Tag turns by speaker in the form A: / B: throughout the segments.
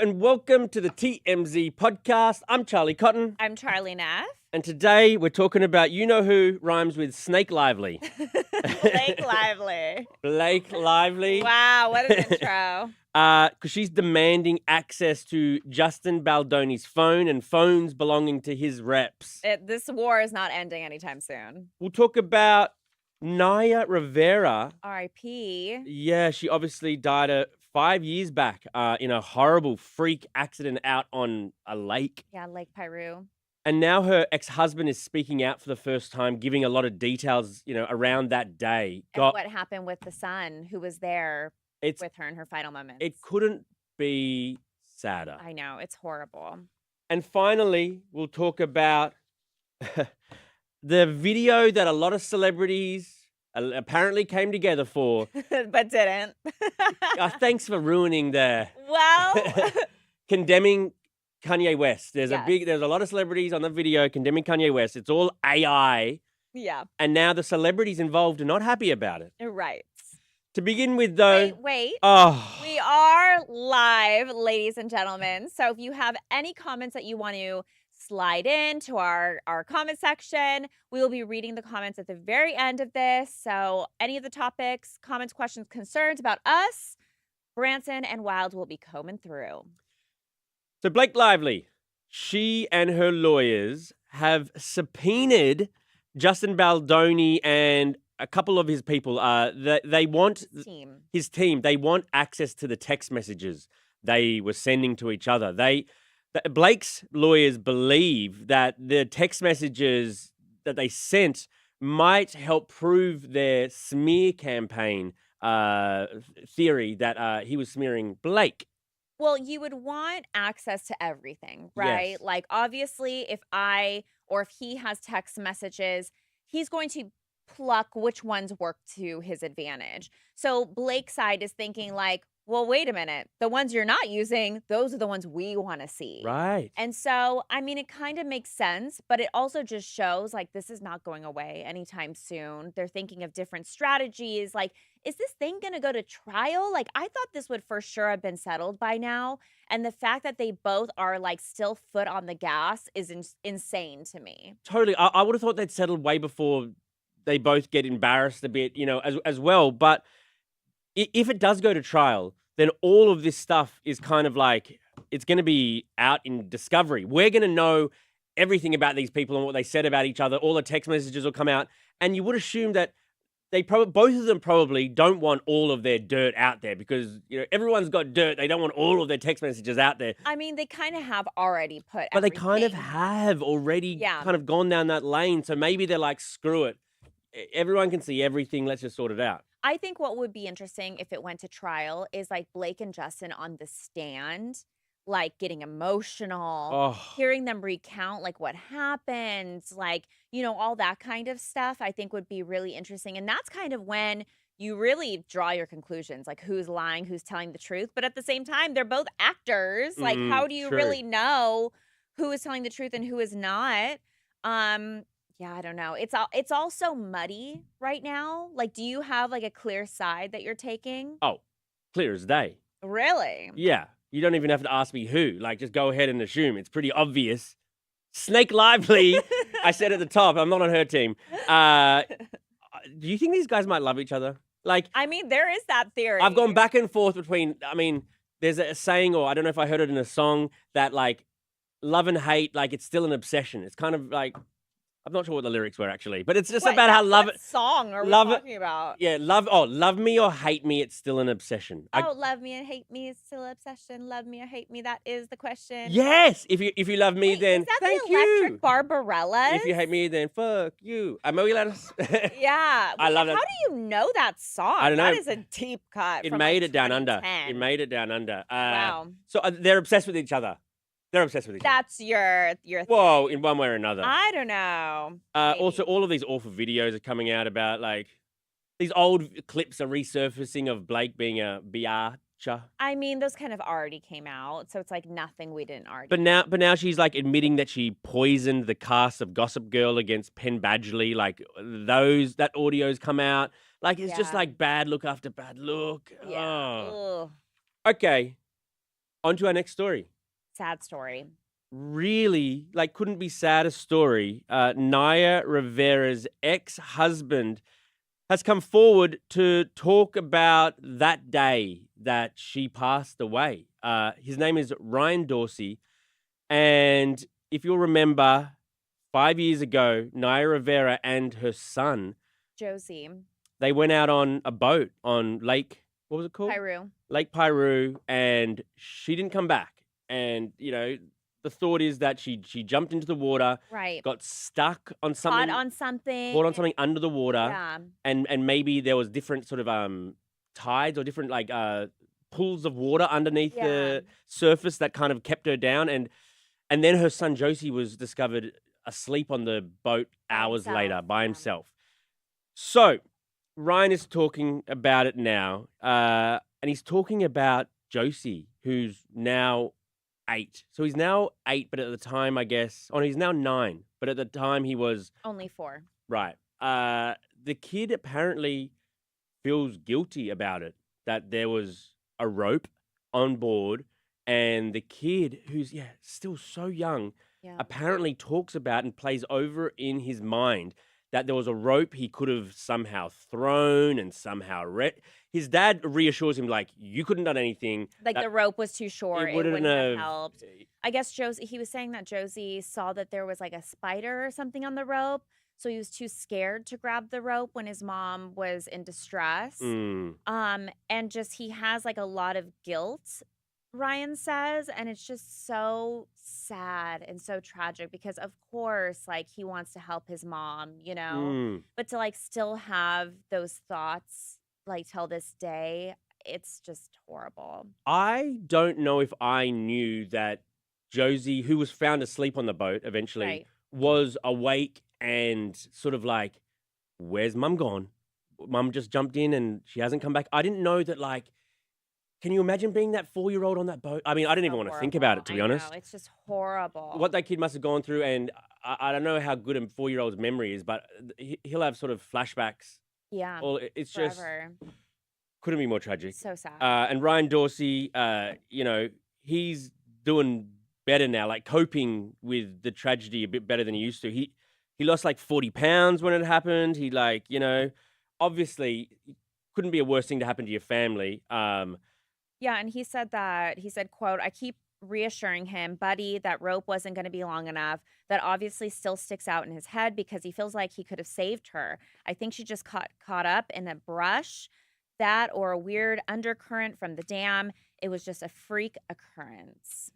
A: and welcome to the TMZ Podcast. I'm Charlie Cotton.
B: I'm Charlie Neff.
A: And today we're talking about you-know-who rhymes with Snake Lively.
B: Blake Lively.
A: Blake Lively.
B: Wow, what an intro.
A: Because she's demanding access to Justin Baldoni's phone and phones belonging to his reps.
B: This war is not ending anytime soon.
A: We'll talk about Naya Rivera.
B: R.I.P.
A: Yeah, she obviously died 5 years back in a horrible freak accident out on a lake.
B: Yeah, Lake Piru.
A: And now her ex-husband is speaking out for the first time, giving a lot of details, around that day.
B: And what happened with the son who was there with her in her final moments.
A: It couldn't be sadder.
B: I know, it's horrible.
A: And finally, we'll talk about the video that a lot of celebrities apparently came together for.
B: But didn't.
A: Thanks for ruining the...
B: Well...
A: condemning Kanye West. There's a lot of celebrities on the video condemning Kanye West. It's all AI.
B: Yeah.
A: And now the celebrities involved are not happy about it.
B: Right.
A: To begin with, though...
B: Wait.
A: Oh.
B: We are live, ladies and gentlemen. So if you have any comments that you want to slide into our comment section, we will be reading the comments at the very end of this. So any of the topics, comments, questions, concerns about us, Branson and Wild will be combing through.
A: So Blake Lively, she and her lawyers have subpoenaed Justin Baldoni and a couple of his people. They want his team. They want access to the text messages they were sending to each other. Blake's lawyers believe that the text messages that they sent might help prove their smear campaign theory that he was smearing Blake.
B: Well, you would want access to everything, right?
A: Yes.
B: Like, obviously, if he has text messages, he's going to pluck which ones work to his advantage. So Blake's side is thinking like, well, wait a minute. The ones you're not using, those are the ones we want to see.
A: Right.
B: And so, I mean, it kind of makes sense, but it also just shows like this is not going away anytime soon. They're thinking of different strategies. Like, is this thing going to go to trial? Like, I thought this would for sure have been settled by now. And the fact that they both are like still foot on the gas is insane to me.
A: Totally. I would have thought they'd settled way before they both get embarrassed a bit, as well. But if it does go to trial, then all of this stuff is kind of like, it's going to be out in discovery. We're going to know everything about these people and what they said about each other. All the text messages will come out. And you would assume that both of them probably don't want all of their dirt out there because, everyone's got dirt. They don't want all of their text messages out there.
B: I mean, they kind of have already put
A: But
B: everything.
A: they kind of have already kind of gone down that lane. So maybe they're like, screw it. Everyone can see everything. Let's just sort it out.
B: I think what would be interesting if it went to trial is like Blake and Justin on the stand, like getting emotional, hearing them recount like what happened, like, all that kind of stuff I think would be really interesting. And that's kind of when you really draw your conclusions, like who's lying, who's telling the truth. But at the same time, they're both actors. Like, how do you really know who is telling the truth and who is not? Yeah, I don't know. It's all so muddy right now. Like, do you have like a clear side that you're taking?
A: Oh, clear as day.
B: Really?
A: Yeah. You don't even have to ask me who. Like, just go ahead and assume. It's pretty obvious. Snake Lively, I said at the top, I'm not on her team. Do you think these guys might love each other? Like,
B: I mean, there is that theory.
A: I've gone back and forth between, there's a saying, or I don't know if I heard it in a song, that like love and hate, like it's still an obsession. It's kind of like, I'm not sure what the lyrics were actually, but it's just about how love it.
B: What song are we talking about?
A: Yeah, love me or hate me, it's still an obsession.
B: Love me and hate me is still an obsession. Love me or hate me, that is the question.
A: Yes, if you love me, then
B: is that
A: thank
B: the Electric Barbarella?
A: If you hate me, then fuck you. Am I allowed to?
B: Yeah,
A: I love that.
B: How do you know that song?
A: I don't know.
B: That is a deep cut.
A: It
B: from
A: made
B: like
A: it down under.
B: 2010.
A: It made it down under.
B: Wow.
A: So they're obsessed with each other. They're obsessed with each other.
B: That's your
A: Whoa, in one way or another.
B: I don't know.
A: Also, all of these awful videos are coming out about, like, these old clips are resurfacing of Blake being a biatcher.
B: I mean, those kind of already came out, so it's like nothing we didn't already.
A: But now she's like admitting that she poisoned the cast of Gossip Girl against Penn Badgley. Like that audio's come out. Like it's just like bad look after bad look.
B: Yeah.
A: Oh. Okay. On to our next story.
B: Sad story.
A: Really, like, couldn't be sadder story. Naya Rivera's ex-husband has come forward to talk about that day that she passed away. His name is Ryan Dorsey. And if you'll remember, 5 years ago, Naya Rivera and her son,
B: Josie.
A: they went out on a boat on Lake, what was it called?
B: Piru.
A: Lake Piru, and she didn't come back. And, the thought is that she jumped into the water,
B: Right.
A: got stuck on something.
B: Caught on something
A: Under the water.
B: Yeah.
A: And maybe there was different sort of tides or different pools of water underneath the surface that kind of kept her down. And then her son Josie was discovered asleep on the boat hours later by himself. So Ryan is talking about it now, and he's talking about Josie, who's now 8. So he's now 8, but at the time, I guess, he's now 9, but at the time he was
B: only 4.
A: Right. The kid apparently feels guilty about it, that there was a rope on board, and the kid, who's still so young, apparently talks about and plays over in his mind that there was a rope he could have somehow thrown and somehow his dad reassures him, like, you couldn't have done anything.
B: Like, the rope was too short. It wouldn't have helped. I guess he was saying that Josie saw that there was like a spider or something on the rope. So he was too scared to grab the rope when his mom was in distress. And just he has like a lot of guilt, Ryan says, and it's just so sad and so tragic because of course like he wants to help his mom, but to like still have those thoughts like till this day, it's just horrible.
A: I don't know if I knew that Josie, who was found asleep on the boat eventually, was awake and sort of like, where's mum gone? Mum just jumped in and she hasn't come back. I didn't know that, like, can you imagine being that 4-year-old on that boat? I mean, I didn't even want to think about it, to be honest.
B: Know, it's just horrible.
A: What that kid must have gone through, and I don't know how good a 4-year-old's memory is, but he'll have sort of flashbacks.
B: Yeah,
A: it's
B: forever.
A: Just couldn't be more tragic.
B: So sad.
A: And Ryan Dorsey, he's doing better now, like coping with the tragedy a bit better than he used to. He lost like 40 pounds when it happened. He obviously couldn't be a worse thing to happen to your family.
B: Yeah, and he said, quote, I keep reassuring him, buddy, that rope wasn't going to be long enough. That obviously still sticks out in his head because he feels like he could have saved her. I think she just caught up in a brush, that or a weird undercurrent from the dam. It was just a freak occurrence.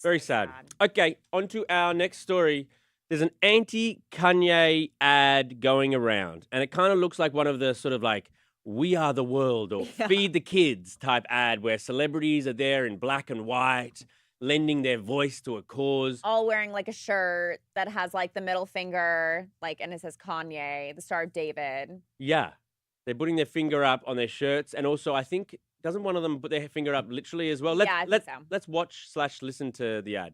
A: Very sad. Okay, on to our next story. There's an anti-Kanye ad going around, and it kind of looks like one of the sort of like We Are the World or Feed the Kids type ad where celebrities are there in black and white, lending their voice to a cause.
B: All wearing like a shirt that has like the middle finger, like, and it says Kanye, the Star of David.
A: Yeah. They're putting their finger up on their shirts. And also, I think, doesn't one of them put their finger up literally as well?
B: I think so.
A: Let's watch/listen to the ad.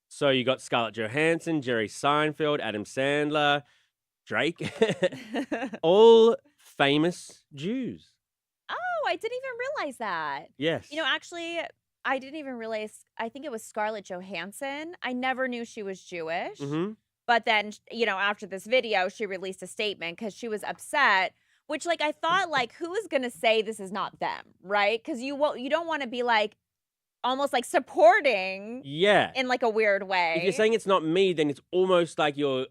A: So you got Scarlett Johansson, Jerry Seinfeld, Adam Sandler, Drake, all famous Jews.
B: Oh, I didn't even realize that.
A: Yes.
B: Actually, I didn't even realize, I think it was Scarlett Johansson. I never knew she was Jewish.
A: Mm-hmm.
B: But then, after this video, she released a statement because she was upset, which like I thought like, who is going to say this is not them, right? Because you don't want to be like, almost like supporting in like a weird way.
A: If you're saying it's not me, then it's almost like you're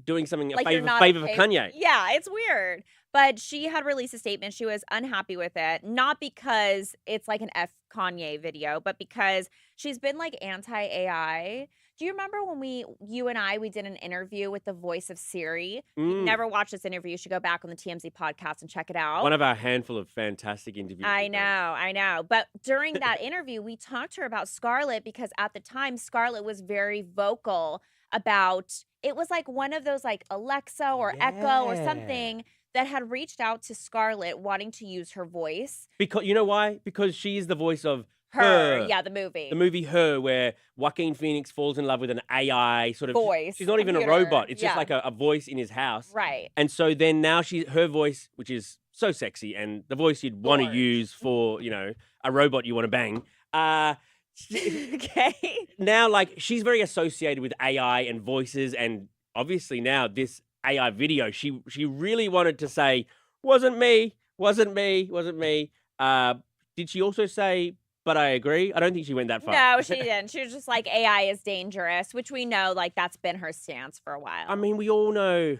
A: doing something
B: like
A: favor for Kanye.
B: Yeah, it's weird. But she had released a statement. She was unhappy with it, not because it's like an F Kanye video, but because she's been like anti-AI. Do you remember when you and I did an interview with the voice of Siri? If you've never watched this interview, you should go back on the TMZ podcast and check it out.
A: One of our handful of fantastic interviews.
B: I know. But during that interview, we talked to her about Scarlett because at the time, Scarlett was very vocal about, it was like one of those like Alexa or Echo or something that had reached out to Scarlett wanting to use her voice.
A: Because you know why? Because she is the voice of Her.
B: Yeah, the movie.
A: The movie Her, where Joaquin Phoenix falls in love with an AI sort of
B: voice.
A: She's not even a
B: computer.
A: robot. It's just like a voice in his house.
B: Right.
A: And so then now her voice, which is so sexy, and the voice you'd want to use for, a robot you want to bang.
B: Okay.
A: Now, like, she's very associated with AI and voices, and obviously now this AI video, she really wanted to say, wasn't me. Did she also say, but I agree? I don't think she went that far.
B: No, she didn't. She was just like, AI is dangerous, which we know, like, that's been her stance for a while.
A: I mean, we all know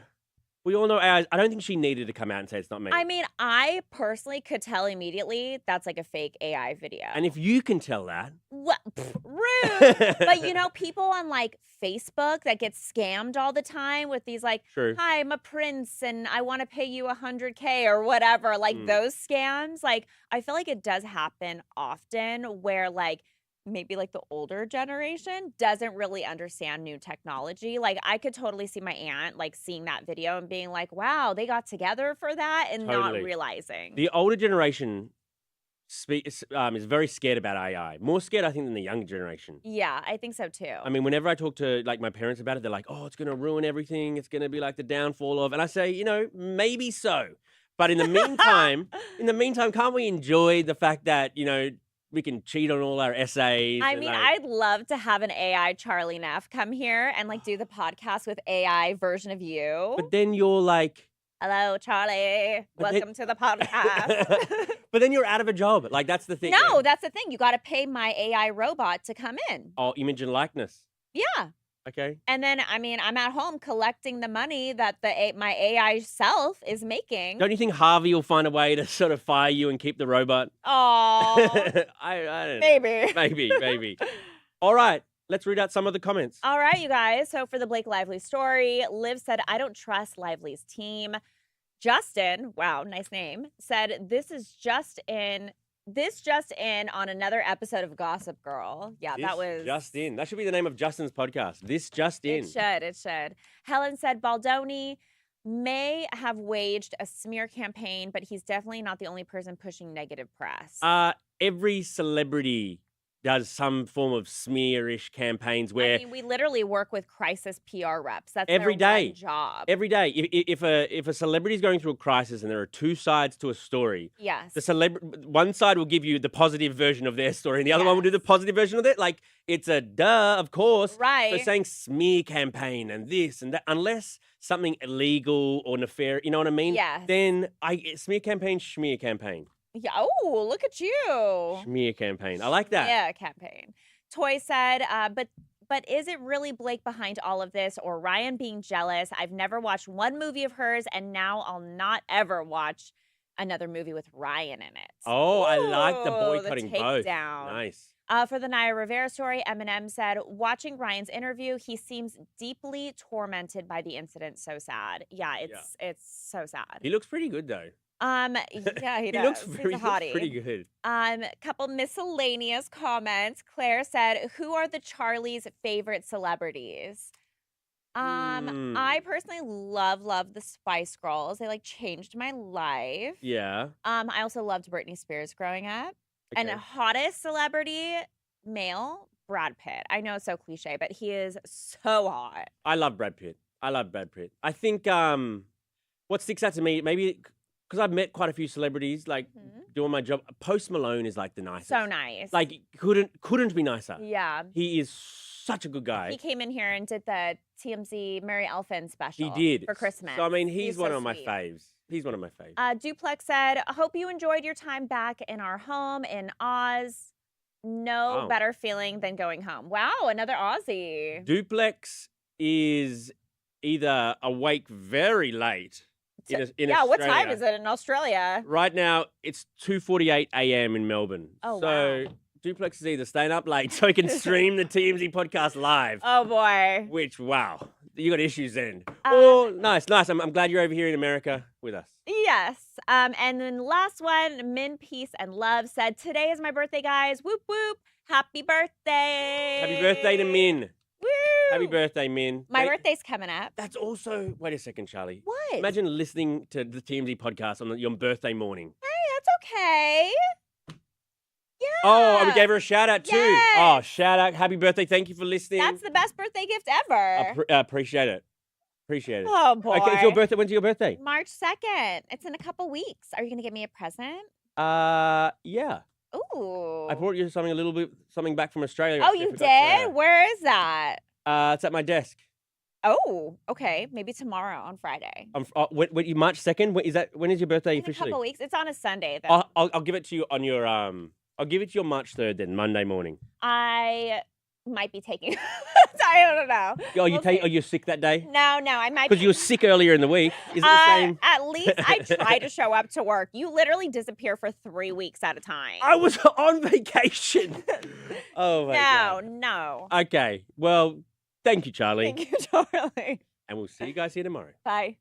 A: AI. I don't think she needed to come out and say it's not me.
B: I mean, I personally could tell immediately that's like a fake AI video.
A: And if you can tell that.
B: What? Rude. But, people on like Facebook that get scammed all the time with these like,
A: True.
B: Hi, I'm a prince and I want to pay you $100K or whatever. Like those scams, like I feel like it does happen often where like maybe like the older generation doesn't really understand new technology. Like I could totally see my aunt like seeing that video and being like, wow, they got together for that and not realizing.
A: The older generation is very scared about AI. More scared, I think, than the younger generation.
B: Yeah, I think so too.
A: I mean, whenever I talk to like my parents about it, they're like, oh, it's going to ruin everything. It's going to be like the downfall of, and I say, maybe so. But in the meantime, can't we enjoy the fact that, we can cheat on all our essays?
B: I mean, I'd love to have an AI Charlie Neff come here and like do the podcast with AI version of you.
A: But then you're like,
B: hello, Charlie. Welcome to the podcast.
A: But then you're out of a job. Like, that's the thing.
B: No, that's the thing. You got to pay my AI robot to come in.
A: Oh, image and likeness.
B: Yeah.
A: Okay.
B: And then, I mean, I'm at home collecting the money that my AI self is making.
A: Don't you think Harvey will find a way to sort of fire you and keep the robot?
B: Oh,
A: I don't
B: know.
A: Maybe. All right. Let's read out some of the comments.
B: All right, you guys. So for the Blake Lively story, Liv said, I don't trust Lively's team. Justin, wow, nice name, said, This just in on another episode of Gossip Girl. Yeah, that was
A: just in. That should be the name of Justin's podcast. This just in.
B: It should. Helen said Baldoni may have waged a smear campaign, but he's definitely not the only person pushing negative press.
A: Every celebrity does some form of smearish campaigns where...
B: I mean, we literally work with crisis PR reps. That's
A: every
B: their
A: day
B: one job.
A: Every day. If a celebrity is going through a crisis and there are two sides to a story,
B: yes,
A: one side will give you the positive version of their story and the other one will do the positive version of it. Like, it's a duh, of course.
B: Right.
A: So saying smear campaign and this and that, unless something illegal or nefarious, you know what I mean?
B: Yes.
A: Then smear campaign, schmear campaign.
B: Yeah. Oh, look at you.
A: Schmear campaign. I like that.
B: Yeah, campaign. Toy said, but is it really Blake behind all of this or Ryan being jealous? I've never watched one movie of hers and now I'll not ever watch another movie with Ryan in it.
A: Oh,
B: Ooh,
A: I like the boycotting both.
B: Nice.
A: Nice.
B: For the Naya Rivera story, Eminem said, watching Ryan's interview, he seems deeply tormented by the incident. So sad. Yeah, it's so sad.
A: He looks pretty good though.
B: Yeah, he does.
A: looks
B: He's a
A: pretty
B: hottie.
A: good.
B: Couple miscellaneous comments. Claire said, who are the Charlie's favorite celebrities? I personally love the Spice Girls. They like changed my life.
A: Yeah.
B: I also loved Britney Spears growing up.
A: Okay.
B: And hottest celebrity male, Brad Pitt. I know it's so cliche, but he is so hot.
A: I love Brad Pitt. I think what sticks out to me, maybe because I've met quite a few celebrities, like doing my job. Post Malone is like the nicest.
B: So nice.
A: Like couldn't be nicer.
B: Yeah.
A: He is such a good guy.
B: He came in here and did the TMZ Mary Elfin special.
A: He did
B: for Christmas.
A: So I mean, he's one
B: so
A: of my
B: sweet.
A: faves. He's one of my faves.
B: Duplex said, I hope you enjoyed your time back in our home in Oz. No better feeling than going home. Wow, another Aussie.
A: Duplex is either awake very late in Australia.
B: What time is it in Australia?
A: Right now, it's 2:48 a.m. in Melbourne.
B: Oh,
A: so
B: wow.
A: Duplex is either staying up late so he can stream the TMZ podcast live.
B: Oh, boy.
A: Which, wow, you got issues then. Nice. I'm glad you're over here in America with us.
B: Yes. And then last one, Min, Peace, and Love said, today is my birthday, guys. Whoop, whoop. Happy birthday.
A: Happy birthday to Min.
B: Woo!
A: Happy birthday, Min.
B: My birthday's coming up.
A: That's also... Wait a second, Charlie.
B: What?
A: Imagine listening to the TMZ podcast on your birthday morning.
B: Hey, that's okay.
A: Oh, and we gave her a shout out too.
B: Yes.
A: Oh, shout out. Happy birthday. Thank you for listening.
B: That's the best birthday gift ever.
A: Appreciate it. Appreciate it.
B: Oh, boy.
A: Okay, it's your birthday. When's your birthday?
B: March 2nd. It's in a couple weeks. Are you going to get me a present?
A: Yeah.
B: Ooh.
A: I brought you something back from Australia.
B: Oh, you did? Where is that?
A: It's at my desk.
B: Oh, okay. Maybe tomorrow on Friday.
A: When March 2nd? When is your birthday officially?
B: In a couple weeks. It's on a Sunday, though.
A: I'll give it to you on your I'll give it to you on March 3rd then, Monday morning.
B: I might be taking. Sorry, I don't know.
A: Are you sick that day?
B: No, I might.
A: Because you were sick earlier in the week. Is it the same?
B: At least I try to show up to work. You literally disappear for 3 weeks at a time.
A: I was on vacation. Oh my God.
B: No.
A: Okay. Well, thank you, Charlie.
B: Thank you, Charlie.
A: And we'll see you guys here tomorrow.
B: Bye.